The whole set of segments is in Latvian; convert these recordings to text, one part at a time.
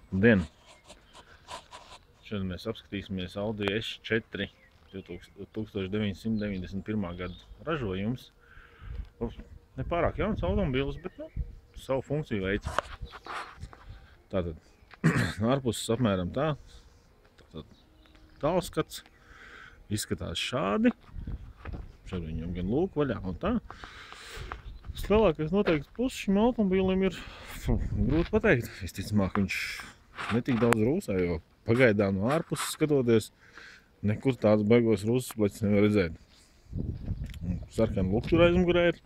Labdien! Šodien mēs apskatīsimies Audi S4 1991. gada ražojums. Nepārāk jauns automobīls, bet savu funkciju veids. Tātad ārpuses apmēram tā. Tātad tālskats izskatās šādi. Šeit viņam gan lūk vaļā un tā. Lielākais noteikti puses šim automobīlim ir grūti pateikt. Visticamāk, viņš netik daudz rūsē, jo pagaidām no ārpuses skatoties, nekur tāds baigos rūsas plecis nevar redzēt. Sarkana luktura aizmugurē ir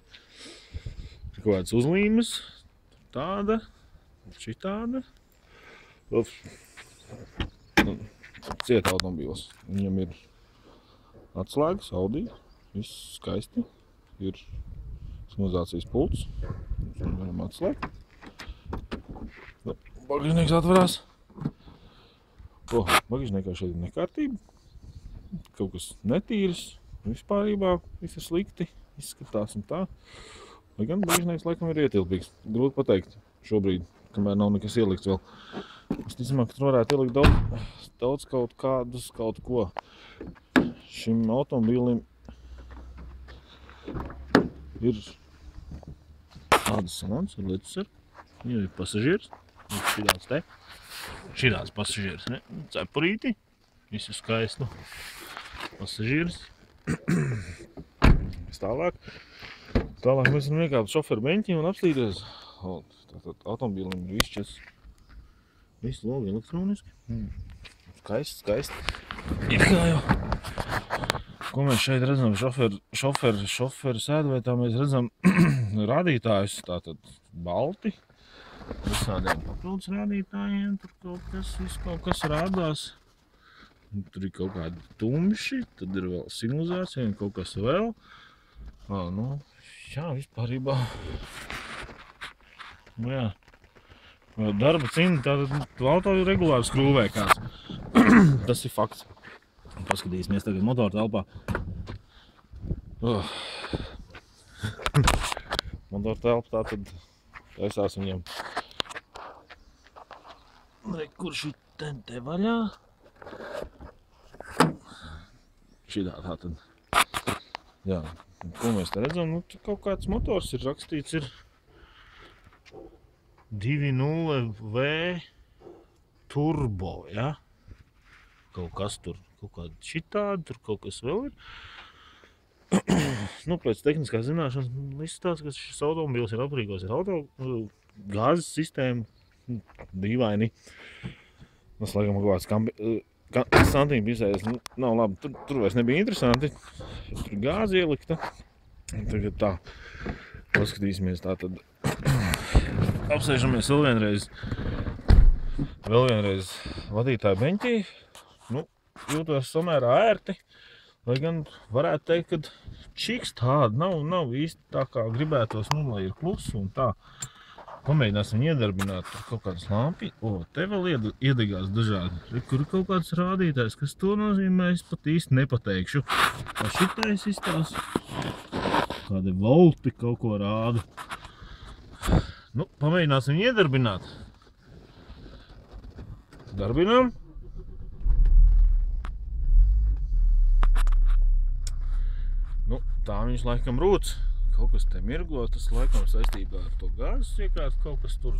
kaut kāds uzlīmes, tāda, šitāda. Cieta automobīls. Viņam ir atslēgas, Audi, viss skaisti. Ir signalizācijas pults. Mēs varam atslēgt. Bagažnieks atverās. Bagažniekā šeit ir nekārtība. Kaut kas netīrs. Vispārībā viss ir slikti. Izskatās un tā. Lai gan bagažnieks laikam ir ietilpīgs. Grūti pateikt šobrīd, kamēr nav nekas ielikts vēl. Es ticamāk, ka tur varētu ielikt daudz kaut ko. Šim automobīlim ir tādas salons, ir lecusar, viņam ir pasažieris, šitās te, šitās pasažieris, ne, cepurīti, visu skaistu pasažieris. Tālāk mēs varam iekāpt šoferu beņķim un apstīties. Tātad automobīlim ir viss logi elektroniski. Skaisti. Ir kā jau. Ko mēs šeit redzam? Šoferu sēdvietā mēs redzam rādītājus, tātad balti, visādiem papildus rādītājiem, tur kaut kas rādās. Tur ir kaut kādi tumši, tad ir vēl signalizācija un kaut kas vēl. Jā, vispārībā. Jā. Darba cini, tātad auto ir regulāri skrūvē kāds. Tas ir fakts. Paskatīsimies tagad motoru telpā. Motoru telpa tātad taisās viņam. Kur šī te vaļā? Šitā tātad. Jā, ko mēs te redzam? Kaut kāds motors ir rakstīts, ir 2.0 V turbo, ja? Kaut kas tur, kaut kāda šitāda, tur kaut kas vēl ir. Pēc tehniskās zināšanas izstāsta, ka šis automobīls ir aprīkots ar gāzes sistēmu, dīvaini. Tas laikam kaut kāds santīm izējas, nav labi, tur vairs nebija interesanti. Tur ir gāze ielikta. Tagad tā, paskatīsimies tātad. Apsēžamies vēl vienreiz vadītāja beņķī. Jūtos samērā ērti, lai gan varētu teikt, ka čiks tāda nav īsti tā kā gribētos, lai ir klusu un tā. Pamēģināsim iedarbināt kaut kādas lampi. Te vēl iedegās dažādi. Kur ir kaut kāds rādītājs, kas to nozīmē, es pat īsti nepateikšu. Kā šitais izstāsta, kādi volti kaut ko rāda. Pamēģināsim iedarbināt. Darbinām. Tā viņš laikam rūc. Kaut kas te mirgo, tas laikam saistībā ar to gāzes iekārtu, kaut kas tur.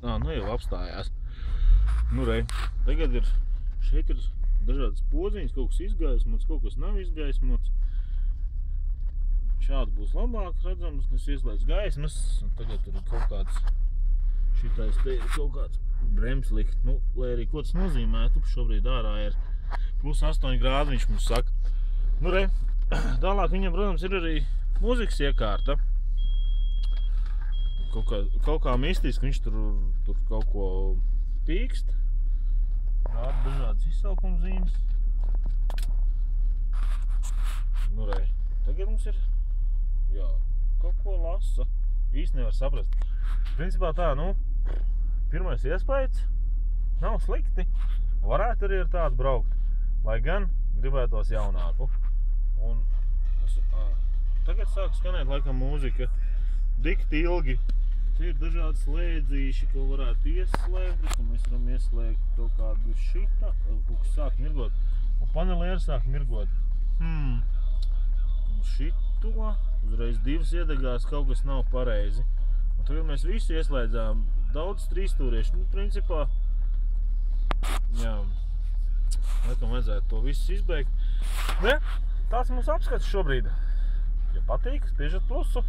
Jau apstājās. Tagad šeit ir dažādas podziņas, kaut kas izgaismots, kaut kas nav izgaismots. Šādi būs labāk redzams, es ieslēdzu gaismas, un tagad tur ir kaut kāds, šitais te ir kaut kāds bremslikt, lai arī ko tas nozīmētu, šobrīd ārā ir +8 grādi, viņš mums saka. Tālāk viņam, protams, ir arī mūzikas iekārta. Kaut kā mistiski viņš tur kaut ko pīkst. Rāda dažādas izsaukuma zīmes. Tagad mums ir, kaut ko lasa. Īsti nevar saprast. Principā tā, pirmais iespējas nav slikti. Varētu arī ar tādu braukt. Lai gan gribētos jaunāku. Tagad sāk skanēt laikam mūzika dikti ilgi. Te ir dažādi slēdzīši, ko varētu ieslēgt, ko mēs varam ieslēgt kaut kādu šita, kaut kas sāk mirgot, un panelieru sāk mirgot. Un šito, uzreiz divas iedegās, kaut kas nav pareizi. Un tagad mēs visu ieslēdzām, daudz trīsstūrieši, nu, principā, jā, laikam vajadzētu to visu izbeigt. Ne, tāds mums apskats šobrīd. Ja patīk, spiežat plusu.